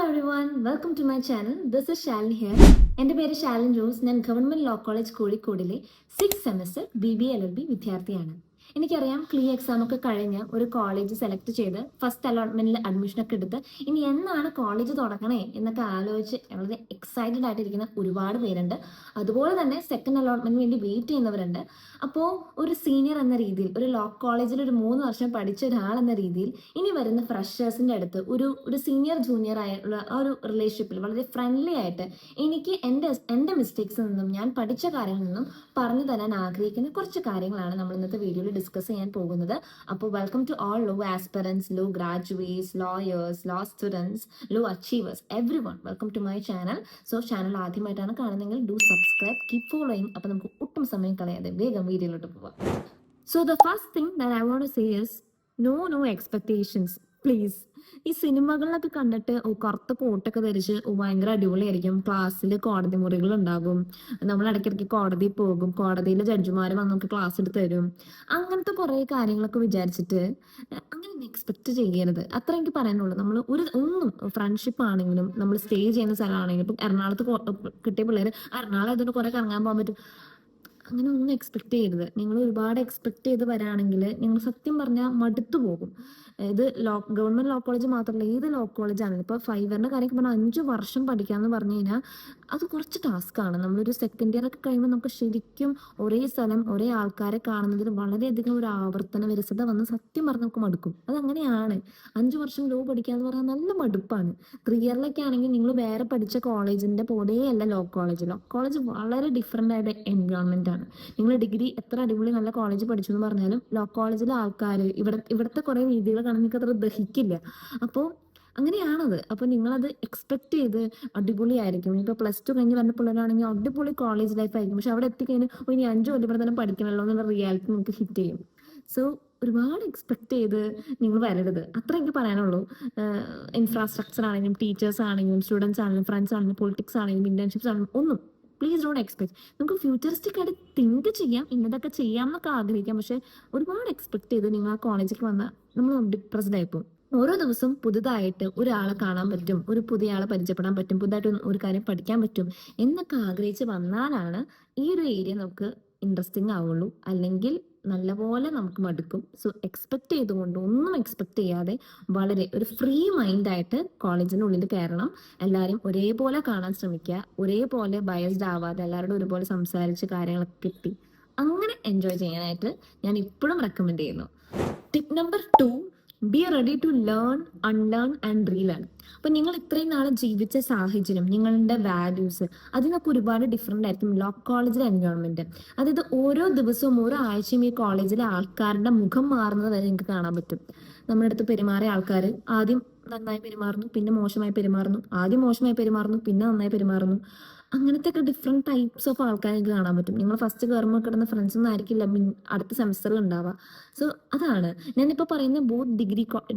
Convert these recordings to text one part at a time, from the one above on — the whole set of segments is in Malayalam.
everyone, welcome to my channel. This is Shalin here. എൻ്റെ പേര് ഷാലിൻ ജോസ്. ഞാൻ ഗവൺമെൻറ് ലോ കോളേജ് കോഴിക്കോടിലെ 6th സെമസ്റ്റർ BBA LLB വിദ്യാർത്ഥിയാണ്. എനിക്കറിയാം എക്സാം ഒക്കെ കഴിഞ്ഞ് ഒരു കോളേജ് സെലക്ട് ചെയ്ത് ഫസ്റ്റ് അലോട്ട്മെന്റിൽ അഡ്മിഷനൊക്കെ എടുത്ത് ഇനി എന്നാണ് കോളേജ് തുടങ്ങണേ എന്നൊക്കെ ആലോചിച്ച് വളരെ എക്സൈറ്റഡ് ആയിട്ടിരിക്കുന്ന ഒരുപാട് പേരുണ്ട്. അതുപോലെ തന്നെ സെക്കൻഡ് അലോട്ട്മെന്റിന് വേണ്ടി വെയിറ്റ് ചെയ്യുന്നവരുണ്ട്. അപ്പോൾ ഒരു സീനിയർ എന്ന രീതിയിൽ, ഒരു ലോ കോളേജിൽ ഒരു 3 വർഷം പഠിച്ച ഒരാൾ എന്ന രീതിയിൽ ഇനി വരുന്ന ഫ്രഷേഴ്സിൻ്റെ അടുത്ത് ഒരു സീനിയർ ജൂനിയർ ആയിട്ടുള്ള ആ ഒരു റിലേഷൻഷിപ്പിൽ വളരെ ഫ്രണ്ട്ലി ആയിട്ട് എനിക്ക് എൻ്റെ മിസ്റ്റേക്സിൽ നിന്നും ഞാൻ പഠിച്ച കാര്യങ്ങളിൽ നിന്നും പറഞ്ഞു തരാൻ ആഗ്രഹിക്കുന്ന കുറച്ച് കാര്യങ്ങളാണ് നമ്മൾ ഇന്നത്തെ വീഡിയോയിൽ ഡിസ്കസ് ചെയ്യാൻ പോകുന്നത്. അപ്പോൾ welcome to all law aspirants, law graduates, lawyers, law students, law achievers, everyone welcome to my channel. So channel ആദ്യമായിട്ടാണ് കാണുന്നതെങ്കിൽ ഡു സബ്സ്ക്രൈബ്, കീപ് ഫോളോയിങ്. അപ്പോൾ നമുക്ക് ഒട്ടും സമയം കളയാതെ വേഗം വീഡിയോയിലോട്ട് പോവാം. So the first thing that I want to say is no expectations please. ഈ സിനിമകളിലൊക്കെ കണ്ടിട്ട് കറുത്ത കോട്ടൊക്കെ ധരിച്ച് ഭയങ്കര അടിപൊളിയായിരിക്കും, ക്ലാസ്സിൽ കോടതി മുറികൾ ഉണ്ടാകും, നമ്മൾ ഇടയ്ക്കിടയ്ക്ക് കോടതിയിൽ പോകും, കോടതിയിലെ ജഡ്ജിമാർ വന്ന് നമുക്ക് ക്ലാസ് എടുത്ത് തരും, അങ്ങനത്തെ കുറേ കാര്യങ്ങളൊക്കെ വിചാരിച്ചിട്ട് അങ്ങനെ എക്സ്പെക്ട് ചെയ്യരുത്. അത്ര എനിക്ക് പറയാനുള്ളൂ. നമ്മൾ ഒന്നും ഫ്രണ്ട്ഷിപ്പ് ആണെങ്കിലും നമ്മൾ സ്റ്റേ ചെയ്യുന്ന സ്ഥലമാണെങ്കിലും, ഇപ്പം എറണാകുളത്ത് കിട്ടിയ പിള്ളേർ എറണാകുളം ഇതിന് കുറേ കറങ്ങാൻ പോകാൻ പറ്റും, അങ്ങനെ ഒന്നും എക്സ്പെക്ട് ചെയ്യരുത്. നിങ്ങൾ ഒരുപാട് എക്സ്പെക്ട് ചെയ്ത് വരാണെങ്കിൽ നിങ്ങൾ സത്യം പറഞ്ഞാൽ മടുത്തു പോകും. ഇത് ഗവൺമെന്റ് ലോ കോളേജ് മാത്രമല്ല, ഏത് ലോ കോളേജാണെങ്കിലും ഇപ്പോൾ 5 ഇയറിന്റെ കാര്യമൊക്കെ പറഞ്ഞാൽ 5 വർഷം പഠിക്കാന്ന് പറഞ്ഞു കഴിഞ്ഞാൽ അത് കുറച്ച് ടാസ്ക്കാണ്. നമ്മളൊരു സെക്കൻഡ് ഇയർ ഒക്കെ കഴിയുമ്പോൾ നമുക്ക് ശരിക്കും ഒരേ സ്ഥലം ഒരേ ആൾക്കാരെ കാണുന്നതിൽ വളരെയധികം ഒരു ആവർത്തന വിരസത വന്ന് സത്യം പറഞ്ഞ് നമുക്ക് മടുക്കും. അതങ്ങനെയാണ്. 5 വർഷം ലോ പഠിക്കാന്ന് പറഞ്ഞാൽ നല്ല മടുപ്പാണ്. 3 ഇയറിലൊക്കെ ആണെങ്കിൽ നിങ്ങൾ വേറെ പഠിച്ച കോളേജിന്റെ പോലെയല്ല ലോ കോളേജ് വളരെ ഡിഫറെൻ്റ് ആയിട്ട് എൻവയോൺമെന്റ് ആണ്. നിങ്ങൾ ഡിഗ്രി എത്ര അടിപൊളി നല്ല കോളേജ് പഠിച്ചു എന്ന് പറഞ്ഞാലും ലോ കോളേജിലെ ആൾക്കാർ ഇവിടുത്തെ കുറേ രീതികൾ കാണാൻ നിങ്ങൾക്ക് അത്ര ദഹിക്കില്ല. അപ്പോൾ അങ്ങനെയാണത്. അപ്പോൾ നിങ്ങളത് എക്സ്പെക്ട് ചെയ്ത് അടിപൊളിയായിരിക്കും. ഇപ്പോൾ +2 കഴിഞ്ഞ് വരുന്ന പിള്ളേരാണെങ്കിൽ അടിപൊളി കോളേജ് ലൈഫ് ആയിരിക്കും. പക്ഷെ അവിടെ എത്തിക്കഴിഞ്ഞാൽ ഇനി 5 കൊല്ലം ഇവിടെ തന്നെ പഠിക്കണമല്ലോ എന്നുള്ള റിയാലിറ്റി നിങ്ങൾക്ക് ഹിറ്റ് ചെയ്യും. സോ ഒരുപാട് എക്സ്പെക്ട് ചെയ്ത് നിങ്ങൾ വരരുത്. അത്ര എനിക്ക് പറയാനുള്ളൂ. ഇൻഫ്രാസ്ട്രക്ചർ ആണെങ്കിലും, ടീച്ചേഴ്സ് ആണെങ്കിലും, സ്റ്റുഡൻസ് ആണെങ്കിലും, ഫ്രണ്ട്സ് ആണെങ്കിലും, പൊളിറ്റിക്സ് ആണെങ്കിലും, ഇന്റേൺഷിപ്സ് ആണെങ്കിലും ഒന്നും പ്ലീസ് ഡോണ്ട് എക്സ്പെക്ട്. നമുക്ക് ഫ്യൂച്ചറിസ്റ്റിക് ആയിട്ട് തിങ്ക് ചെയ്യാം, ഇന്നതൊക്കെ ചെയ്യാം എന്നൊക്കെ ആഗ്രഹിക്കാം. പക്ഷെ ഒരുപാട് എക്സ്പെക്ട് ചെയ്ത് നിങ്ങൾ ആ കോളേജിലേക്ക് വന്നാൽ നമ്മൾ ഡിപ്രസ്ഡ് ആയിപ്പോകും. ഓരോ ദിവസവും പുതുതായിട്ട് ഒരാളെ കാണാൻ പറ്റും, ഒരു പുതിയ ആളെ പരിചയപ്പെടാൻ പറ്റും, പുതുതായിട്ട് ഒരു കാര്യം പഠിക്കാൻ പറ്റും എന്നൊക്കെ ആഗ്രഹിച്ച് വന്നാലാണ് ഈ ഒരു ഏരിയ നമുക്ക് ഇൻട്രസ്റ്റിംഗ് ആവുള്ളൂ. അല്ലെങ്കിൽ നല്ലപോലെ നമുക്ക് മടുക്കും. സോ എക്സ്പെക്ട് ചെയ്തുകൊണ്ട് ഒന്നും എക്സ്പെക്ട് ചെയ്യാതെ വളരെ ഒരു ഫ്രീ മൈൻഡായിട്ട് കോളേജിനുള്ളിൽ കയറണം. എല്ലാവരും ഒരേപോലെ കാണാൻ ശ്രമിക്കുക, ഒരേപോലെ ബയസ്ഡ് ആവാതെ എല്ലാവരോടും ഒരുപോലെ സംസാരിച്ച് കാര്യങ്ങളൊക്കെ കിട്ടി അങ്ങനെ എൻജോയ് ചെയ്യാനായിട്ട് ഞാൻ ഇപ്പോഴും റെക്കമെൻഡ് ചെയ്യുന്നു. Tip number 2, be ready to learn, unlearn and relearn. അപ്പം നിങ്ങൾ ഇത്രയും നാൾ ജീവിച്ച സാഹചര്യം, നിങ്ങളുടെ വാല്യൂസ്, അതിനൊക്കെ ഒരുപാട് ഡിഫറെൻ്റ് ആയിരിക്കും ലോ കോളേജിലെ എൻവയോൺമെൻറ്റ്. അതായത് ഓരോ ദിവസവും ഓരോ ആഴ്ചയും ഈ കോളേജിലെ ആൾക്കാരുടെ മുഖം മാറുന്നത് വരെ നിങ്ങൾക്ക് കാണാൻ പറ്റും. നമ്മുടെ അടുത്ത് പെരുമാറിയ ആൾക്കാർ ആദ്യം നന്നായി പെരുമാറുന്നു, പിന്നെ മോശമായി പെരുമാറുന്നു, ആദ്യം മോശമായി പെരുമാറുന്നു, പിന്നെ നന്നായി പെരുമാറുന്നു. അങ്ങനത്തെ ഒക്കെ ഡിഫറെൻറ്റ് ടൈപ്സ് ഓഫ് ആൾക്കാരെ നിങ്ങൾക്ക് കാണാൻ പറ്റും. നിങ്ങൾ ഫസ്റ്റ് കയറുമ്പോൾ കിടന്ന ഫ്രണ്ട്സ് ഒന്നും ആയിരിക്കില്ല അടുത്ത സെമസ്റ്ററിൽ ഉണ്ടാവുക. സോ അതാണ് ഞാനിപ്പോൾ പറയുന്ന ബോത്ത്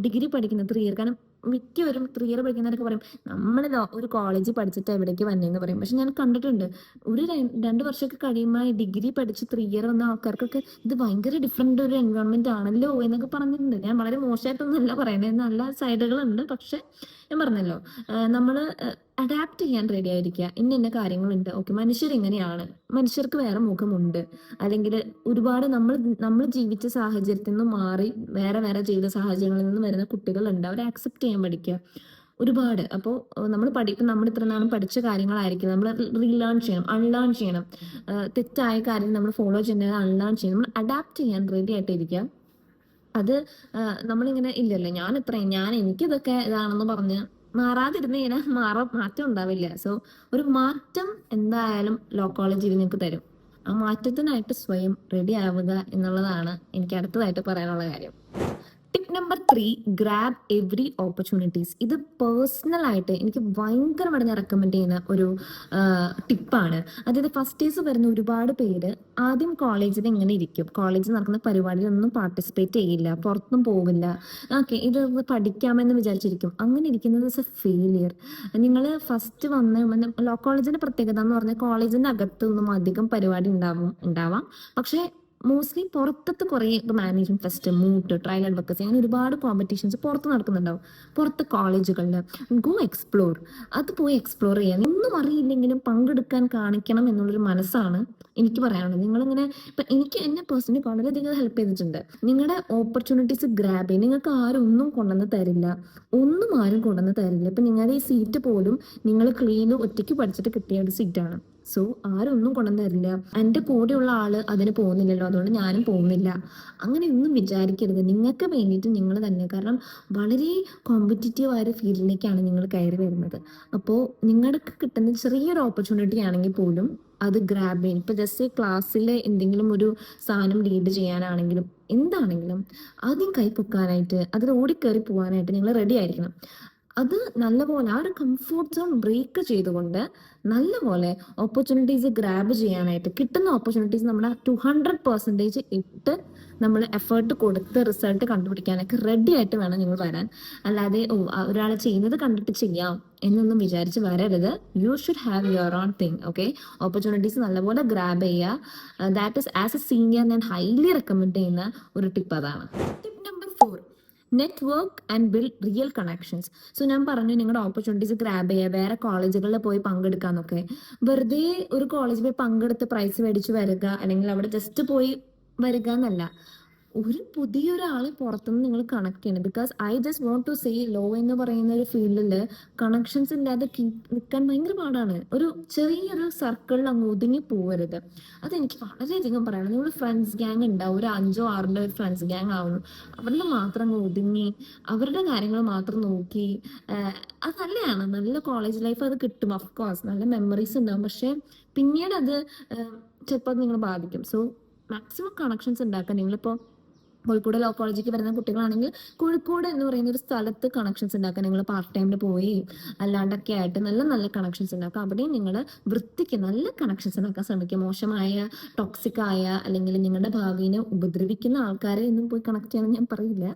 ഡിഗ്രി പഠിക്കുന്ന 3 ഇയർ. കാരണം മിക്കവരും 3 ഇയർ പഠിക്കുന്നവരൊക്കെ പറയും നമ്മൾ ഒരു കോളേജിൽ പഠിച്ചിട്ട് എവിടേക്ക് വന്നേന്ന് പറയും. പക്ഷെ ഞാൻ കണ്ടിട്ടുണ്ട് ഒരു 2 വർഷമൊക്കെ കഴിയുമ്പോൾ ഡിഗ്രി പഠിച്ച് 3 ഇയർ വന്ന ആൾക്കാർക്കൊക്കെ ഇത് ഭയങ്കര ഡിഫറെൻ്റ് ഒരു എൻവയോൺമെന്റ് ആണല്ലോ എന്നൊക്കെ പറഞ്ഞിട്ടുണ്ട്. ഞാൻ വളരെ മോശമായിട്ടൊന്നുമല്ല പറയുന്നത്, നല്ല സൈഡുകളുണ്ട്. പക്ഷെ ഞാൻ പറഞ്ഞല്ലോ, നമ്മൾ അഡാപ്റ്റ് ചെയ്യാൻ റെഡി ആയിരിക്കുക. ഇന്ന കാര്യങ്ങളുണ്ട്, ഓക്കെ, മനുഷ്യരെങ്ങനെയാണ്, മനുഷ്യർക്ക് വേറെ മുഖമുണ്ട്, അല്ലെങ്കിൽ ഒരുപാട് നമ്മൾ ജീവിച്ച സാഹചര്യത്തിൽ നിന്ന് മാറി വേറെ ജീവിത സാഹചര്യങ്ങളിൽ നിന്ന് വരുന്ന കുട്ടികളുണ്ട്. അവരെ ആക്സെപ്റ്റ് ചെയ്യാൻ പഠിക്കുക ഒരുപാട്. അപ്പോൾ നമ്മൾ ഇത്ര നാളും പഠിച്ച കാര്യങ്ങളായിരിക്കും നമ്മൾ റീലേൺ ചെയ്യണം, അൺലേൺ ചെയ്യണം. തെറ്റായ കാര്യം നമ്മൾ ഫോളോ ചെയ്യുന്നത് അൺലേൺ ചെയ്യണം. നമ്മൾ അഡാപ്റ്റ് ചെയ്യാൻ റെഡി ആയിട്ടിരിക്കുക. അത് നമ്മളിങ്ങനെ ഇല്ലല്ലോ ഞാൻ എനിക്കിതൊക്കെ ഇതാണെന്ന് പറഞ്ഞ് മാറാതിരുന്ന് കഴിഞ്ഞാൽ മാറ്റം ഉണ്ടാവില്ല. സോ ഒരു മാറ്റം എന്തായാലും ലോ കോളേജ് നിങ്ങൾക്ക് തരും. ആ മാറ്റത്തിനായിട്ട് സ്വയം റെഡി ആവുക എന്നുള്ളതാണ് എനിക്ക് അടുത്തതായിട്ട് പറയാനുള്ള കാര്യം. Tip number 3, grab every opportunities. ഇത് പേഴ്സണലായിട്ട് എനിക്ക് ഭയങ്കരമായിട്ട് ഞാൻ റെക്കമെൻഡ് ചെയ്യുന്ന ഒരു ടിപ്പാണ്. അതായത് ഫസ്റ്റ് ഇയേഴ്സ് വരുന്ന ഒരുപാട് പേര് ആദ്യം കോളേജിൽ ഇങ്ങനെ ഇരിക്കും, കോളേജിൽ നടക്കുന്ന പരിപാടിയിലൊന്നും പാർട്ടിസിപ്പേറ്റ് ചെയ്യില്ല, പുറത്തും പോകില്ല, ഓക്കെ ഇത് പഠിക്കാമെന്ന് വിചാരിച്ചിരിക്കും. അങ്ങനെ ഇരിക്കുന്നത് ഇസ് എ ഫെയിലിയർ. നിങ്ങൾ ഫസ്റ്റ് വന്ന് ലോ കോളേജിന്റെ പ്രത്യേകത എന്ന് പറഞ്ഞാൽ കോളേജിന്റെ അകത്തൊന്നും അധികം പരിപാടി ഉണ്ടാവാം, പക്ഷേ മോസ്റ്റ്ലി പുറത്തത്തെ കുറേ ഇപ്പോൾ മാനേജ്മെന്റ് ഫെസ്റ്റ്, മൂട്ട്, ട്രയൽ അഡ്വക്കസി, അങ്ങനെ ഒരുപാട് കോമ്പറ്റീഷൻസ് പുറത്ത് നടക്കുന്നുണ്ടാവും. പുറത്ത് കോളേജുകളിൽ ഗോ എക്സ്പ്ലോർ. അത് പോയി എക്സ്പ്ലോർ ചെയ്യാൻ, ഒന്നും അറിയില്ലെങ്കിലും പങ്കെടുക്കാൻ കാണിക്കണം എന്നുള്ളൊരു മനസ്സാണ് എനിക്ക് പറയാനുള്ളത്. നിങ്ങളിങ്ങനെ ഇപ്പം എനിക്ക് എന്നെ പേഴ്സണലി വളരെയധികം ഹെൽപ്പ് ചെയ്തിട്ടുണ്ട്. നിങ്ങളുടെ ഓപ്പർച്യൂണിറ്റീസ് ഗ്രാബ് ചെയ്യും. നിങ്ങൾക്ക് ആരും ഒന്നും കൊണ്ടുവന്ന് തരില്ല, ഒന്നും ആരും കൊണ്ടുവന്ന് തരില്ല. ഇപ്പം നിങ്ങളുടെ ഈ സീറ്റ് പോലും നിങ്ങൾ ക്ലീൻ ഒറ്റയ്ക്ക് പഠിച്ചിട്ട് കിട്ടിയ ഒരു സീറ്റാണ്. സോ ആരൊന്നും കൊണ്ടുവന്ന് തരില്ല. എൻ്റെ കൂടെയുള്ള ആള് അതിന് പോകുന്നില്ലല്ലോ, അതുകൊണ്ട് ഞാനും പോകുന്നില്ല. അങ്ങനെയൊന്നും വിചാരിക്കരുത്. നിങ്ങൾക്ക് വേണ്ടിയിട്ട് നിങ്ങൾ തന്നെ, കാരണം വളരെ കോമ്പറ്റീറ്റീവ് ആയ ഒരു ഫീൽഡിലേക്കാണ് നിങ്ങൾ കയറി വരുന്നത്. അപ്പോൾ നിങ്ങൾക്ക് കിട്ടുന്ന ചെറിയൊരു ഓപ്പർച്യൂണിറ്റി ആണെങ്കിൽ പോലും അത് ഗ്രാബ് ചെയ്യും. ഇപ്പം ജസ്റ്റ് ക്ലാസ്സിൽ എന്തെങ്കിലും ഒരു സാധനം ലീഡ് ചെയ്യാനാണെങ്കിലും എന്താണെങ്കിലും ആദ്യം കൈ പൊക്കാനായിട്ട്, അതിൽ ഓടിക്കയറി പോകാനായിട്ട് നിങ്ങൾ റെഡി ആയിരിക്കണം. അത് നല്ലപോലെ ആ ഒരു കംഫോർട്ട് സോൺ ബ്രേക്ക് ചെയ്തുകൊണ്ട് നല്ലപോലെ ഓപ്പർച്യൂണിറ്റീസ് ഗ്രാബ് ചെയ്യാനായിട്ട്, കിട്ടുന്ന ഓപ്പർച്യൂണിറ്റീസ് നമ്മുടെ 200% ഇട്ട് നമ്മൾ എഫേർട്ട് കൊടുത്ത് റിസൾട്ട് കണ്ടുപിടിക്കാനൊക്കെ റെഡി ആയിട്ട് വേണം നിങ്ങൾ വരാൻ. അല്ലാതെ ഒരാൾ ചെയ്യുന്നത് കണ്ടിട്ട് ചെയ്യാം എന്നൊന്നും വിചാരിച്ച് വരരുത്. You should have your on thing. Okay, opportunities നല്ലപോലെ ഗ്രാബ് ചെയ്യുക. That is as A senior ഞാൻ ഹൈലി റെക്കമെൻഡ് ചെയ്യുന്ന ഒരു ടിപ്പ് അതാണ്. Tip number 4, network and build real connections. So ഞാൻ പറഞ്ഞു, നിങ്ങളുടെ ഓപ്പർച്യൂണിറ്റീസ് ഗ്രാബ് ചെയ്യുക, വേറെ കോളേജുകളിൽ പോയി പങ്കെടുക്കാന്നൊക്കെ. വെറുതെ ഒരു കോളേജിൽ പോയി പങ്കെടുത്ത് പ്രൈസ് മേടിച്ച് വരിക, അല്ലെങ്കിൽ അവിടെ ജസ്റ്റ് പോയി വരിക എന്നല്ല, ഒരു പുതിയൊരാളെ പുറത്തുനിന്ന് നിങ്ങൾ കണക്ട് ചെയ്യണം. Because I just want to say, law എന്ന് പറയുന്ന ഒരു ഫീൽഡിൽ കണക്ഷൻസ് ഇല്ലാതെ നിൽക്കാൻ ഭയങ്കര പാടാണ്. ഒരു ചെറിയൊരു സർക്കിളിൽ അങ്ങ് ഒതുങ്ങി പോകരുത്. അതെനിക്ക് വളരെയധികം പറയണം. നിങ്ങൾ ഫ്രണ്ട്സ് ഗ്യാങ് ഉണ്ടാവും, ഒരു 5-6 ഒരു ഫ്രണ്ട്സ് ഗ്യാങ് ആവുന്നു, അവരിൽ മാത്രം അങ്ങ് ഒതുങ്ങി അവരുടെ കാര്യങ്ങൾ മാത്രം നോക്കി. അത് നല്ലതാണ്, നല്ല കോളേജ് ലൈഫ് അത് കിട്ടും, ഓഫ്കോഴ്സ് നല്ല മെമ്മറീസ് ഉണ്ടാവും. പക്ഷെ പിന്നീട് അത് ചിലപ്പോൾ നിങ്ങൾ ബാധിക്കും. സോ മാക്സിമം കണക്ഷൻസ് ഉണ്ടാക്കാൻ. നിങ്ങളിപ്പോൾ കോഴിക്കോട് ലോ കോളേജിലേക്ക് വരുന്ന കുട്ടികളാണെങ്കിൽ കോഴിക്കോട് എന്ന് പറയുന്ന ഒരു സ്ഥലത്ത് കണക്ഷൻസ് ഉണ്ടാക്കാൻ നിങ്ങൾ പാർട്ട് ടൈമിൽ പോയി അല്ലാണ്ടൊക്കെ ആയിട്ട് നല്ല നല്ല കണക്ഷൻസ് ഉണ്ടാക്കുക. അവിടെയും നിങ്ങൾ വൃത്തിക്ക് നല്ല കണക്ഷൻസ് ഉണ്ടാക്കാൻ ശ്രമിക്കുക. മോശമായ, ടോക്സിക് ആയ, അല്ലെങ്കിൽ നിങ്ങളുടെ ഭാവിനെ ഉപദ്രവിക്കുന്ന ആൾക്കാരെ ഒന്നും പോയി കണക്ട് ചെയ്യാൻ ഞാൻ പറയില്ല.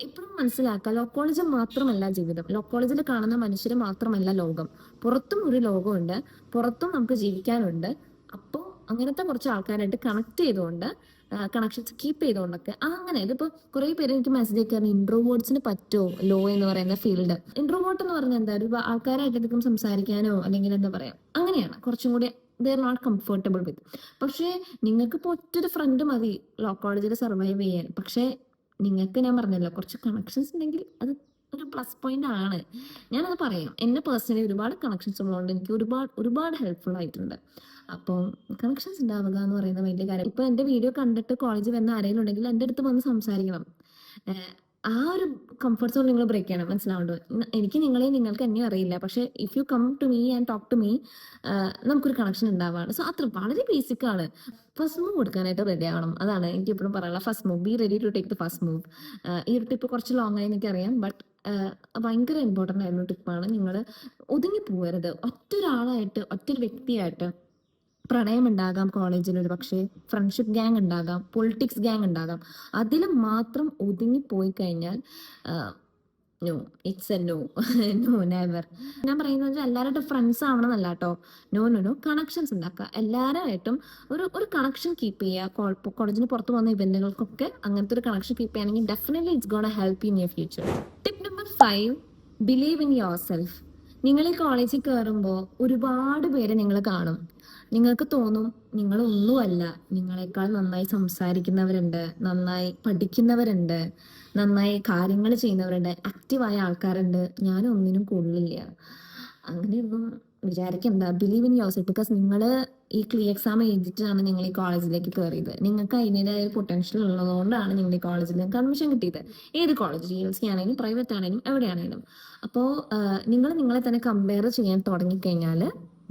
ഇപ്പോഴും മനസ്സിലാക്കുക, ലോ കോളേജ് മാത്രമല്ല ജീവിതം, ലോ കോളേജിൽ കാണുന്ന മനുഷ്യർ മാത്രമല്ല ലോകം. പുറത്തും ഒരു ലോകമുണ്ട്, പുറത്തും നമുക്ക് ജീവിക്കാനുണ്ട്. അപ്പോൾ അങ്ങനത്തെ കുറച്ച് ആൾക്കാരായിട്ട് കണക്ട് ചെയ്തുകൊണ്ട്, കണക്ഷൻസ് കീപ്പ് ചെയ്തുകൊണ്ടൊക്കെ അങ്ങനെ. ഇതിപ്പോൾ കുറേ പേര് എനിക്ക് മെസ്സേജ് അയക്കാറ്, ഇൻട്രോവേർട്സിന് പറ്റുമോ ലോ എന്ന് പറയുന്ന ഫീൽഡ്? ഇൻട്രോവേർട്ട് എന്ന് പറഞ്ഞാൽ എന്താ, ഒരു ആൾക്കാരായിട്ട് അധികം സംസാരിക്കാനോ അല്ലെങ്കിൽ എന്താ പറയാ, അങ്ങനെയാണ് കുറച്ചും കൂടി they are not comfortable with. പക്ഷേ നിങ്ങൾക്ക് ഇപ്പോൾ ഒറ്റൊരു ഫ്രണ്ട് മതി ലോ കോളേജിൽ സർവൈവ് ചെയ്യാൻ. പക്ഷേ നിങ്ങൾക്ക് ഞാൻ പറഞ്ഞല്ലോ, കുറച്ച് കണക്ഷൻസ് ഉണ്ടെങ്കിൽ അത് ഒരു പ്ലസ് പോയിന്റ് ആണ്. ഞാനത് പറയാം, എന്നെ പേഴ്സണലി ഒരുപാട് കണക്ഷൻസ് ഉള്ളതുകൊണ്ട് എനിക്ക് ഒരുപാട് ഹെൽപ്ഫുൾ ആയിട്ടുണ്ട്. അപ്പോൾ കണക്ഷൻസ് ഉണ്ടാവുക എന്ന് പറയുന്ന വലിയ കാര്യം. ഇപ്പോൾ എൻ്റെ വീഡിയോ കണ്ടിട്ട് കോളേജിൽ വന്ന ആരെങ്കിലും ഉണ്ടെങ്കിൽ എൻ്റെ അടുത്ത് വന്ന് സംസാരിക്കണം. ആ ഒരു കംഫർട്ട് സോൺ നിങ്ങൾ ബ്രേക്ക് ചെയ്യണം. മനസ്സിലാവുണ്ടോ? എനിക്ക് നിങ്ങൾക്ക് എന്നെയും അറിയില്ല, പക്ഷേ if you come to me and talk to me, നമുക്കൊരു കണക്ഷൻ ഉണ്ടാവുകയാണ്. സോ അത്ര വളരെ ബേസിക് ആണ്. ഫസ്റ്റ് മൂവ് കൊടുക്കാനായിട്ട് റെഡി ആവണം. അതാണ് എനിക്ക് എപ്പോഴും പറയാനുള്ള first move. Be ready to take the first move. ഈ ഒരു ടിപ്പ് കുറച്ച് ലോങ് ആയി എനിക്കറിയാം, ബട്ട് ഭയങ്കര ഇമ്പോർട്ടൻ്റ് ആയിരുന്ന ടിപ്പാണ്. നിങ്ങൾ ഒതുങ്ങി പോകരുത്. ഒറ്റൊരാളായിട്ട്, ഒറ്റൊരു വ്യക്തിയായിട്ട് പ്രണയം ഉണ്ടാകാം കോളേജിൽ, ഒരു പക്ഷേ ഫ്രണ്ട്ഷിപ്പ് ഗ്യാങ് ഉണ്ടാകാം, പൊളിറ്റിക്സ് ഗ്യാങ് ഉണ്ടാകാം. അതിൽ മാത്രം ഒതുങ്ങിപ്പോയി കഴിഞ്ഞാൽ no, it's a no. No, never. ഞാൻ പറയുന്നത് എല്ലാവരുടെ ഫ്രണ്ട്സ് ആവണമെന്നല്ല കേട്ടോ. നോ, കണക്ഷൻസ് ഉണ്ടാക്കുക. എല്ലാവരുമായിട്ടും ഒരു കണക്ഷൻ കീപ്പ് ചെയ്യുക. കോളേജിന് പുറത്ത് പോകുന്ന ഇവന്റുകൾക്കൊക്കെ അങ്ങനത്തെ ഒരു കണക്ഷൻ കീപ്പ് ചെയ്യുകയാണെങ്കിൽ definitely it's gonna help in your future. Tip number 5, believe in your self. നിങ്ങൾ ഈ കോളേജിൽ കയറുമ്പോൾ ഒരുപാട് പേരെ നിങ്ങൾ കാണും. നിങ്ങൾക്ക് തോന്നും നിങ്ങളൊന്നുമല്ല, നിങ്ങളെക്കാൾ നന്നായി സംസാരിക്കുന്നവരുണ്ട്, നന്നായി പഠിക്കുന്നവരുണ്ട്, നന്നായി കാര്യങ്ങൾ ചെയ്യുന്നവരുണ്ട്, ആക്റ്റീവായ ആൾക്കാരുണ്ട്, ഞാനൊന്നിനും കൊള്ളില്ല. അങ്ങനെയൊന്നും വിചാരിക്കണ്ട. Believe in your self. Because നിങ്ങൾ ഈ ക്ലീ എക്സാം എഴുതിയിട്ടാണ് നിങ്ങൾ ഈ കോളേജിലേക്ക് കയറിയത്. നിങ്ങൾക്ക് അതിൻ്റെതായ പൊട്ടൻഷ്യൽ ഉള്ളതുകൊണ്ടാണ് നിങ്ങൾ ഈ കോളേജിൽ നിങ്ങൾക്ക് അഡ്മിഷൻ കിട്ടിയത്. ഏത് കോളേജ്, GLC ആണെങ്കിലും പ്രൈവറ്റ് ആണെങ്കിലും എവിടെയാണെങ്കിലും. അപ്പോൾ നിങ്ങൾ നിങ്ങളെ തന്നെ കമ്പയർ ചെയ്യാൻ തുടങ്ങിക്കഴിഞ്ഞാൽ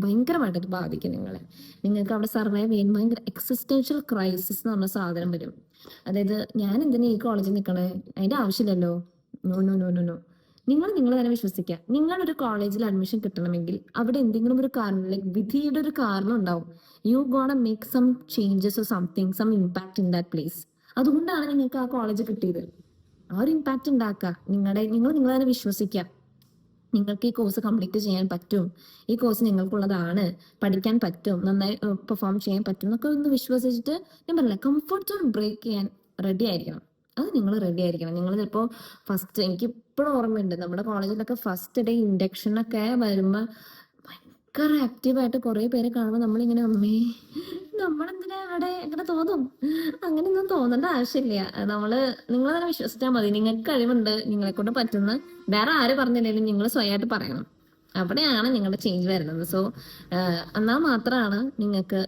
ഭയങ്കരമായിട്ട് അത് ബാധിക്കും നിങ്ങളെ. നിങ്ങൾക്ക് അവിടെ സർവൈവ് ചെയ്യാൻ ഭയങ്കര എക്സിസ്റ്റൻഷ്യൽ ക്രൈസിസ് എന്ന് പറഞ്ഞ സാധനം വരും. അതായത് ഞാൻ എന്തിനാ ഈ കോളേജിൽ നിൽക്കണേ, അതിൻ്റെ ആവശ്യമില്ലല്ലോ. നോ. നിങ്ങൾ തന്നെ വിശ്വസിക്കുക. നിങ്ങളൊരു കോളേജിൽ അഡ്മിഷൻ കിട്ടണമെങ്കിൽ അവിടെ എന്തെങ്കിലും ഒരു കാരണം, ലൈക്ക് വിധിയുടെ ഒരു കാരണം ഉണ്ടാവും. You gonna make some changes or something, some impact in that place. അതുകൊണ്ടാണ് നിങ്ങൾക്ക് ആ കോളേജ് കിട്ടിയത്. ആ ഒരു ഇമ്പാക്ട് ഉണ്ടാക്കുക. നിങ്ങൾ തന്നെ വിശ്വസിക്കുക. നിങ്ങൾക്ക് ഈ കോഴ്സ് കംപ്ലീറ്റ് ചെയ്യാൻ പറ്റും, ഈ കോഴ്സ് നിങ്ങൾക്കുള്ളതാണ്, പഠിക്കാൻ പറ്റും, നന്നായി പെർഫോം ചെയ്യാൻ പറ്റും എന്നൊക്കെ ഒന്ന് വിശ്വസിച്ചിട്ട്, ഞാൻ പറഞ്ഞില്ല, കംഫർട്ട് സോൺ ബ്രേക്ക് ചെയ്യാൻ റെഡി ആയിരിക്കണം. അത് നിങ്ങൾ റെഡി ആയിരിക്കണം. നിങ്ങൾ ചിലപ്പോൾ ഫസ്റ്റ്, എനിക്ക് ഇപ്പോഴും ഓർമ്മയുണ്ട്, നമ്മുടെ കോളേജിലൊക്കെ ഫസ്റ്റ് ഡേ ഇൻഡക്ഷനൊക്കെ വരുമ്പോൾ ഭയങ്കര ആക്റ്റീവായിട്ട് കുറേ പേരെ കാണുമ്പോൾ നമ്മളിങ്ങനെ അമ്മേ നമ്മളെന്തിനാ അവിടെ അങ്ങനെ തോന്നും. അങ്ങനെയൊന്നും തോന്നേണ്ട ആവശ്യമില്ല. നിങ്ങൾ തന്നെ വിശ്വസിച്ചാൽ മതി. നിങ്ങൾക്ക് കഴിവുണ്ട്, നിങ്ങളെ കൊണ്ട് പറ്റുന്ന, വേറെ ആര് പറഞ്ഞില്ലെങ്കിലും നിങ്ങൾ സ്വയമായിട്ട് പറയണം. അവിടെയാണ് നിങ്ങളുടെ ചേഞ്ച് വരുന്നത്. സോ എന്നാൽ മാത്രമാണ് നിങ്ങൾക്ക്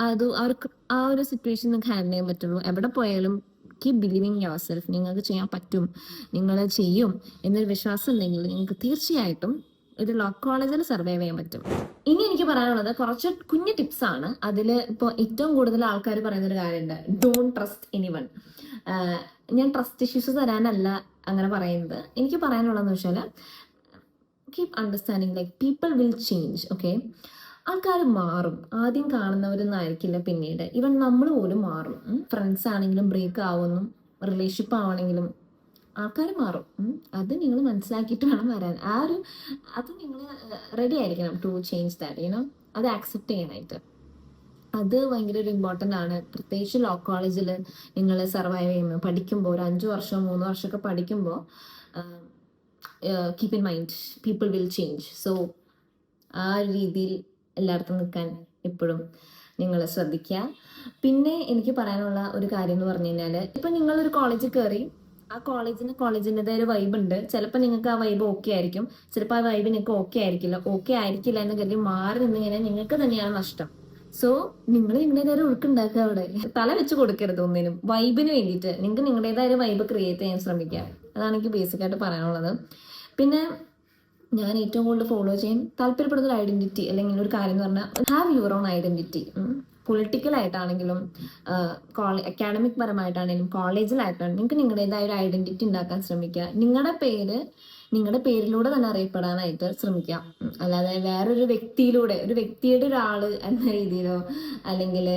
അത് ആ ഒരു സിറ്റുവേഷൻ നിങ്ങൾക്ക് ഹാൻഡിൽ ചെയ്യാൻ പറ്റുള്ളൂ. എവിടെ പോയാലും കീപ് ബിലീവിങ് യുവർ സെൽഫ്. നിങ്ങൾക്ക് ചെയ്യാൻ പറ്റും, നിങ്ങൾ ചെയ്യും എന്നൊരു വിശ്വാസം ഉണ്ടെങ്കിൽ നിങ്ങൾക്ക് തീർച്ചയായിട്ടും ഒരു ലോ കോളേജിൽ സർവൈവ് ചെയ്യാൻ പറ്റും. ഇനി എനിക്ക് പറയാനുള്ളത് കുറച്ച് കുഞ്ഞു ടിപ്സ് ആണ്. അതിൽ ഇപ്പോൾ ഏറ്റവും കൂടുതൽ ആൾക്കാർ പറയുന്നൊരു കാര്യമുണ്ട്, ഡോണ്ട് ട്രസ്റ്റ് എനിവൺ. ഞാൻ ട്രസ്റ്റ് ഇഷ്യൂസ് തരാനല്ല അങ്ങനെ പറയുന്നത്. എനിക്ക് പറയാനുള്ളതെന്ന് വെച്ചാൽ, keep understanding like people will change. Okay, ആൾക്കാർ മാറും. ആദ്യം കാണുന്നവരൊന്നും ആയിരിക്കില്ല പിന്നീട്. ഈവൻ നമ്മൾ പോലും മാറും. ഫ്രണ്ട്സ് ആണെങ്കിലും ബ്രേക്ക് ആവുന്നു, റിലേഷൻഷിപ്പ് ആവണമെങ്കിലും ആൾക്കാർ മാറും. അത് നിങ്ങൾ മനസ്സിലാക്കിയിട്ട് വേണം വരാൻ. അത് നിങ്ങൾ റെഡി ആയിരിക്കണം ടു ചേഞ്ച് ദാറ്റ്, യുനോ, അത് ആക്സെപ്റ്റ് ചെയ്യാനായിട്ട്. അത് ഭയങ്കര ഒരു ഇമ്പോർട്ടൻ്റ് ആണ്. പ്രത്യേകിച്ച് ലോ കോളേജിൽ നിങ്ങൾ സർവൈവ് ചെയ്യുമ്പോൾ, പഠിക്കുമ്പോൾ, ഒരു 5 വർഷം 3 വർഷമൊക്കെ പഠിക്കുമ്പോൾ, keep in mind people will change. So ആ ഒരു രീതിയിൽ എല്ലായിടത്തും നിൽക്കാൻ എപ്പോഴും നിങ്ങൾ ശ്രദ്ധിക്കുക. പിന്നെ എനിക്ക് പറയാനുള്ള ഒരു കാര്യം എന്ന് പറഞ്ഞു കഴിഞ്ഞാൽ, ഇപ്പം നിങ്ങളൊരു കോളേജിൽ കയറി, ആ കോളേജിൻ്റെതായ ഒരു വൈബ് ഉണ്ട്. ചിലപ്പോൾ നിങ്ങൾക്ക് ആ വൈബ് ഓക്കെ ആയിരിക്കും, ചിലപ്പോൾ ആ വൈബ് നിങ്ങൾക്ക് ഓക്കെ ആയിരിക്കില്ല എന്ന് കരുതി മാറി നിന്ന് കഴിഞ്ഞാൽ നിങ്ങൾക്ക് തന്നെയാണ് നഷ്ടം. സോ നിങ്ങൾ നിങ്ങളുടേതായ ഒരു ഒഴുക്കുണ്ടാക്കുക. അവിടെ തല വെച്ച് കൊടുക്കരുത് ഒന്നിനും. വൈബിന് വേണ്ടിയിട്ട് നിങ്ങൾക്ക് നിങ്ങളുടേതായ ഒരു വൈബ് ക്രിയേറ്റ് ചെയ്യാൻ ശ്രമിക്കുക. അതാണ് എനിക്ക് ബേസിക്കായിട്ട് പറയാനുള്ളത്. പിന്നെ ഞാൻ ഏറ്റവും കൂടുതൽ ഫോളോ ചെയ്യാൻ താല്പര്യപ്പെടുന്ന ഒരു ഐഡന്റിറ്റി അല്ലെങ്കിൽ ഒരു കാര്യം എന്ന് പറഞ്ഞാൽ, ഹാവ് യുവർ ഓൺ ഐഡന്റിറ്റി. പൊളിറ്റിക്കലായിട്ടാണെങ്കിലും അക്കാഡമിക് പരമായിട്ടാണെങ്കിലും കോളേജിലായിട്ടാണെങ്കിലും നിങ്ങൾക്ക് നിങ്ങളുടേതായ ഒരു ഐഡന്റിറ്റി ഉണ്ടാക്കാൻ ശ്രമിക്കുക. നിങ്ങളുടെ പേരിലൂടെ തന്നെ അറിയപ്പെടാനായിട്ട് ശ്രമിക്കുക. അല്ലാതെ വേറൊരു വ്യക്തിയുടെ ഒരാൾ എന്ന രീതിയിലോ, അല്ലെങ്കിൽ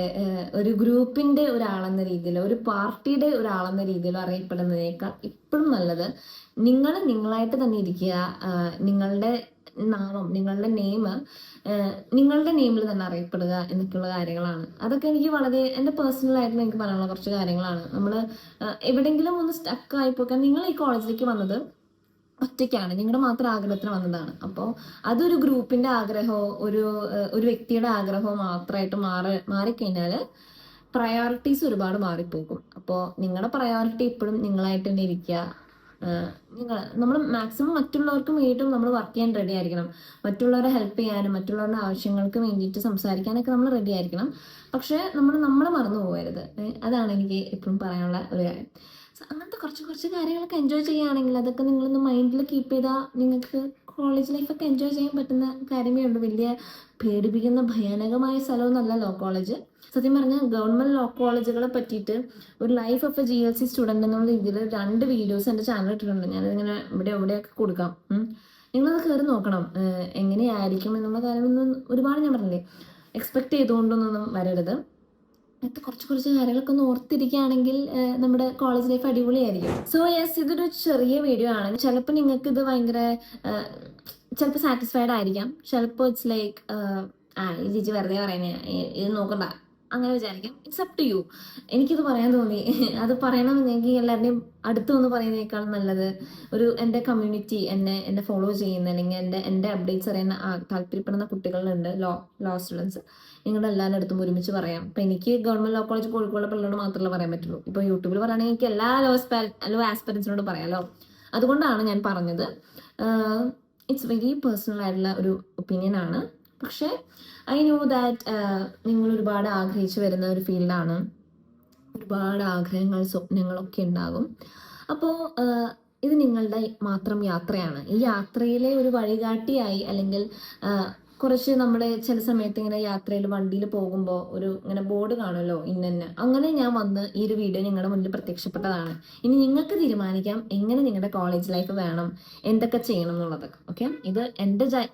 ഒരു ഗ്രൂപ്പിന്റെ ഒരാളെന്ന രീതിയിലോ, ഒരു പാർട്ടിയുടെ ഒരാളെന്ന രീതിയിലോ അറിയപ്പെടുന്നതിനേക്കാൾ ഇപ്പോഴും നല്ലത് നിങ്ങളായിട്ട് തന്നെ ഇരിക്കുക. നിങ്ങളുടെ നാമം, നിങ്ങളുടെ നെയിമിൽ തന്നെ അറിയപ്പെടുക എന്നൊക്കെയുള്ള കാര്യങ്ങളാണ്. അതൊക്കെ എനിക്ക് വളരെ എൻ്റെ പേഴ്സണലായിട്ട് എനിക്ക് പറയാനുള്ള കുറച്ച് കാര്യങ്ങളാണ്. നമ്മൾ എവിടെയെങ്കിലും ഒന്ന് സ്റ്റക്ക് ആയിപ്പോക്കാൻ, നിങ്ങൾ ഈ കോളേജിലേക്ക് വന്നത് ഒറ്റയ്ക്കാണ്, നിങ്ങളുടെ മാത്രം ആഗ്രഹത്തിന് വന്നതാണ്. അപ്പോൾ അതൊരു ഗ്രൂപ്പിന്റെ ആഗ്രഹമോ ഒരു വ്യക്തിയുടെ ആഗ്രഹമോ മാത്രമായിട്ട് മാറിക്കഴിഞ്ഞാൽ പ്രയോറിറ്റീസ് ഒരുപാട് മാറിപ്പോകും. അപ്പോൾ നിങ്ങളുടെ പ്രയോറിറ്റി ഇപ്പോഴും നിങ്ങളായിട്ട് തന്നെ ഇരിക്കുക. നമ്മൾ മാക്സിമം മറ്റുള്ളവർക്ക് വേണ്ടിയിട്ടും നമ്മൾ വർക്ക് ചെയ്യാൻ റെഡി ആയിരിക്കണം. മറ്റുള്ളവരെ ഹെൽപ്പ് ചെയ്യാനും മറ്റുള്ളവരുടെ ആവശ്യങ്ങൾക്ക് വേണ്ടിയിട്ട് സംസാരിക്കാനൊക്കെ നമ്മൾ റെഡി ആയിരിക്കണം. പക്ഷേ നമ്മളെ മറന്നു പോകരുത്. അതാണ് എനിക്ക് ഇപ്പോഴും പറയാനുള്ള ഒരു കാര്യം. അങ്ങനത്തെ കുറച്ച് കാര്യങ്ങളൊക്കെ എൻജോയ് ചെയ്യുകയാണെങ്കിൽ, അതൊക്കെ നിങ്ങളൊന്ന് മൈൻഡിൽ കീപ്പ് ചെയ്താൽ നിങ്ങൾക്ക് കോളേജ് ലൈഫൊക്കെ എൻജോയ് ചെയ്യാൻ പറ്റുന്ന കാര്യമേ ഉള്ളൂ. വലിയ പേടിപ്പിക്കുന്ന ഭയാനകമായ സ്ഥലമൊന്നുമല്ല ലോ കോളേജ്. സത്യം പറഞ്ഞാൽ ഗവൺമെന്റ് ലോ കോളേജുകളെ പറ്റിയിട്ട് ഒരു life of A GLC student എന്നുള്ള രീതിയിൽ 2 വീഡിയോസ് എൻ്റെ ചാനൽ ഇട്ടിട്ടുണ്ട്. ഞാനിങ്ങനെ എവിടെയൊക്കെ കൊടുക്കാം. നിങ്ങളത് കയറി നോക്കണം. എങ്ങനെയായിരിക്കും എന്നുള്ള കാര്യമൊന്നും ഒരുപാട് ഞാൻ പറഞ്ഞില്ലേ, എക്സ്പെക്ട് ചെയ്തുകൊണ്ടൊന്നും വരരുത്. അങ്ങനത്തെ കുറച്ച് കാര്യങ്ങളൊക്കെ ഒന്ന് ഓർത്തിരിക്കുകയാണെങ്കിൽ നമ്മുടെ കോളേജ് ലൈഫ് അടിപൊളിയായിരിക്കും. സോ യെസ്, ഇതൊരു ചെറിയ വീഡിയോ ആണ്. ചിലപ്പോൾ നിങ്ങൾക്ക് ഇത് ഭയങ്കര ചിലപ്പോൾ സാറ്റിസ്ഫൈഡ് ആയിരിക്കാം, ചിലപ്പോൾ ഇറ്റ്സ് ലൈക്ക് ഈ ജിജി വെറുതെ പറയുന്നേ, ഇത് നോക്കണ്ട അങ്ങനെ വിചാരിക്കാം. It's up to you. എനിക്കിത് പറയാൻ തോന്നി. അത് പറയണമെന്നെങ്കിൽ എല്ലാവരുടെയും അടുത്ത് വന്ന് പറയുന്നതിനേക്കാളും നല്ലത് എൻ്റെ കമ്മ്യൂണിറ്റി, എന്നെ ഫോളോ ചെയ്യുന്ന അല്ലെങ്കിൽ എൻ്റെ അപ്ഡേറ്റ്സ് അറിയാൻ താല്പര്യപ്പെടുന്ന കുട്ടികളുണ്ട്, ലോ സ്റ്റുഡൻസ്. നിങ്ങളുടെ എല്ലാവരുടെ അടുത്തും ഒരുമിച്ച് പറയാം. ഇപ്പം എനിക്ക് ഗവൺമെന്റ് ലോ കോളേജ് കോഴിക്കോട് പിള്ളേരോട് മാത്രമേ പറയാൻ പറ്റുള്ളൂ. ഇപ്പോൾ യൂട്യൂബിൽ പറയുകയാണെങ്കിൽ എനിക്ക് എല്ലാ ലോ ആസ്പിറൻസിനോട് പറയാമല്ലോ. അതുകൊണ്ടാണ് ഞാൻ പറഞ്ഞത്. ഇറ്റ്സ് വെരി പേഴ്സണൽ ആയിട്ടുള്ള ഒരു ഒപ്പീനിയൻ ആണ്. പക്ഷേ ഐ നോ ദാറ്റ് നിങ്ങൾ ഒരുപാട് ആഗ്രഹിച്ചു വരുന്ന ഒരു ഫീൽഡാണ്. ഒരുപാട് ആഗ്രഹങ്ങൾ, സ്വപ്നങ്ങളൊക്കെ ഉണ്ടാകും. അപ്പോൾ ഇത് നിങ്ങളുടെ മാത്രം യാത്രയാണ്. ഈ യാത്രയിലെ ഒരു വഴികാട്ടിയായി, അല്ലെങ്കിൽ കുറച്ച് നമ്മുടെ ചില സമയത്ത് ഇങ്ങനെ യാത്രയിൽ വണ്ടിയിൽ പോകുമ്പോൾ ഇങ്ങനെ ബോർഡ് കാണുമല്ലോ, അങ്ങനെ ഞാൻ വന്ന് ഈ ഒരു വീഡിയോ നിങ്ങളുടെ മുന്നിൽ പ്രത്യക്ഷപ്പെട്ടതാണ്. ഇനി നിങ്ങൾക്ക് തീരുമാനിക്കാം എങ്ങനെ നിങ്ങളുടെ കോളേജ് ലൈഫ് വേണം, എന്തൊക്കെ ചെയ്യണം എന്നുള്ളതൊക്കെ. ഓക്കെ, ഇത്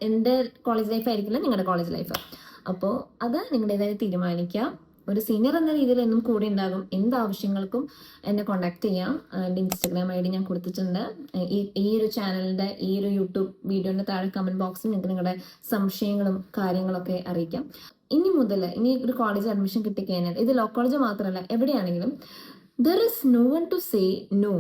എൻ്റെ കോളേജ് ലൈഫ് ആയിരിക്കില്ല നിങ്ങളുടെ കോളേജ് ലൈഫ്. അപ്പോൾ അത് നിങ്ങളുടേതായി തീരുമാനിക്കുക. ഒരു സീനിയർ എന്ന രീതിയിൽ എന്നും കൂടെ ഉണ്ടാകും. എന്ത് ആവശ്യങ്ങൾക്കും എന്നെ കോൺടാക്ട് ചെയ്യാം. എൻ്റെ ഇൻസ്റ്റഗ്രാം ID ഞാൻ കൊടുത്തിട്ടുണ്ട്. ഈ ഒരു ചാനലിൻ്റെ ഈ ഒരു യൂട്യൂബ് വീഡിയോൻ്റെ താഴെ കമൻറ്റ് ബോക്സിൽ നിങ്ങൾക്ക് നിങ്ങളുടെ സംശയങ്ങളും കാര്യങ്ങളൊക്കെ അറിയിക്കാം. ഇനി ഒരു കോളേജ് അഡ്മിഷൻ കിട്ടിക്കഴിഞ്ഞാൽ ഇത് ലോ കോളേജ് മാത്രമല്ല, എവിടെയാണെങ്കിലും there is no one to say no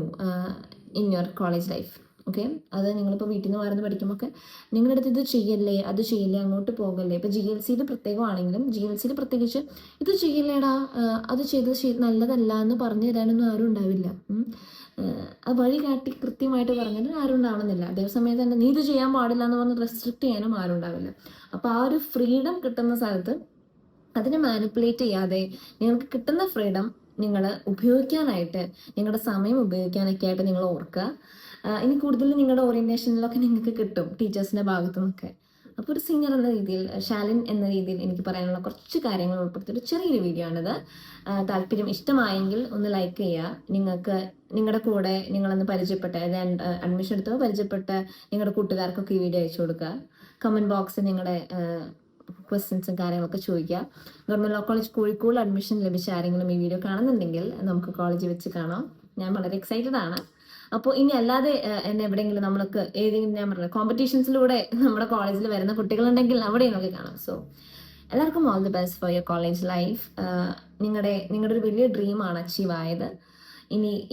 in your college life. Okay, അത് നിങ്ങളിപ്പോൾ വീട്ടിൽ നിന്ന് മാറുന്ന പഠിക്കുമ്പോൾ നിങ്ങളുടെ അടുത്ത് ഇത് ചെയ്യല്ലേ, അത് ചെയ്യല്ലേ, അങ്ങോട്ട് പോകല്ലേ. ഇപ്പോൾ GLC പ്രത്യേകമാണെങ്കിലും GLC പ്രത്യേകിച്ച് ഇത് ചെയ്യല്ലേടാ, അത് ചെയ്തത് നല്ലതല്ല എന്ന് പറഞ്ഞു തരാനൊന്നും ആരും ഉണ്ടാവില്ല. ആ വഴി കാട്ടി കൃത്യമായിട്ട് പറഞ്ഞിട്ട് ആരും ഉണ്ടാവണമെന്നില്ല. അതേസമയത്ത് തന്നെ നീ ഇത് ചെയ്യാൻ പാടില്ല എന്ന് പറഞ്ഞ് റെസ്ട്രിക്റ്റ് ചെയ്യാനും ആരും ഉണ്ടാവില്ല. അപ്പോൾ ആ ഒരു ഫ്രീഡം കിട്ടുന്ന സ്ഥലത്ത് അതിനെ മാനിപ്പുലേറ്റ് ചെയ്യാതെ നിങ്ങൾക്ക് കിട്ടുന്ന ഫ്രീഡം നിങ്ങൾ ഉപയോഗിക്കാനായിട്ട്, നിങ്ങളുടെ സമയം ഉപയോഗിക്കാനൊക്കെ ആയിട്ട് നിങ്ങൾ ഓർക്കുക. ഇനി കൂടുതൽ നിങ്ങളുടെ ഓറിയൻറ്റേഷനിലൊക്കെ നിങ്ങൾക്ക് കിട്ടും ടീച്ചേഴ്സിൻ്റെ ഭാഗത്തു നിന്നൊക്കെ. അപ്പോൾ ഒരു സീനിയർ എന്ന രീതിയിൽ, ശാലിൻ എന്ന രീതിയിൽ എനിക്ക് പറയാനുള്ള കുറച്ച് കാര്യങ്ങൾ ഉൾപ്പെടുത്തിയൊരു ചെറിയൊരു വീഡിയോ ആണിത്. താല്പര്യം ഇഷ്ടമായെങ്കിൽ ഒന്ന് ലൈക്ക് ചെയ്യുക. നിങ്ങൾക്ക് നിങ്ങളുടെ കൂടെ നിങ്ങളൊന്ന് പരിചയപ്പെട്ട, അഡ്മിഷൻ എടുത്തപ്പോൾ പരിചയപ്പെട്ട നിങ്ങളുടെ കൂട്ടുകാർക്കൊക്കെ ഈ വീഡിയോ അയച്ചു കൊടുക്കുക. കമൻറ്റ് ബോക്സിൽ നിങ്ങളുടെ ക്വസ്റ്റ്യൻസും കാര്യങ്ങളൊക്കെ ചോദിക്കുക. Government law college Kozhikode admission ലഭിച്ച ആരെങ്കിലും ഈ വീഡിയോ കാണുന്നുണ്ടെങ്കിൽ നമുക്ക് കോളേജിൽ വെച്ച് കാണാം. ഞാൻ വളരെ എക്സൈറ്റഡ് ആണ്. അപ്പോൾ ഇനി അല്ലാതെ എന്നെ എവിടെയെങ്കിലും നമ്മൾക്ക് ഏതെങ്കിലും, ഞാൻ പറഞ്ഞത് കോമ്പറ്റീഷൻസിലൂടെ നമ്മുടെ കോളേജിൽ വരുന്ന കുട്ടികളുണ്ടെങ്കിൽ അവിടെയും നമുക്ക് കാണാം. സോ എല്ലാവർക്കും all the best for your college life. നിങ്ങളുടെ ഒരു വലിയ ഡ്രീമാണ് അച്ചീവ് ആയത്.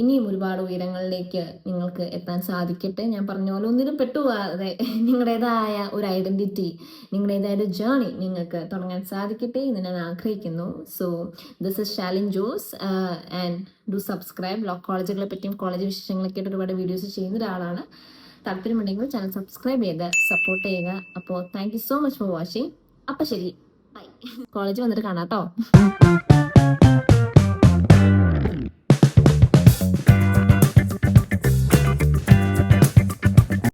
ഇനിയും ഒരുപാട് ഉയരങ്ങളിലേക്ക് നിങ്ങൾക്ക് എത്താൻ സാധിക്കട്ടെ. ഞാൻ പറഞ്ഞ പോലെ ഒന്നിനും പെട്ടുപോകാതെ നിങ്ങളുടേതായ ഒരു ഐഡൻറ്റിറ്റി, നിങ്ങളുടേതായ ഒരു ജേർണി നിങ്ങൾക്ക് തുടങ്ങാൻ സാധിക്കട്ടെ എന്ന് ഞാൻ ആഗ്രഹിക്കുന്നു. So this is Shalin Jose and do subscribe. Law കോളേജുകളെ പറ്റിയും കോളേജ് വിശേഷങ്ങളൊക്കെ ആയിട്ട് ഒരുപാട് വീഡിയോസ് ചെയ്യുന്ന ഒരാളാണ്. താല്പര്യമുണ്ടെങ്കിൽ ചാനൽ സബ്സ്ക്രൈബ് ചെയ്ത് സപ്പോർട്ട് ചെയ്യുക. അപ്പോൾ thank you so much for watching. അപ്പോൾ ശരി, ബൈ. കോളേജ് വന്നിട്ട് കാണാം കേട്ടോ.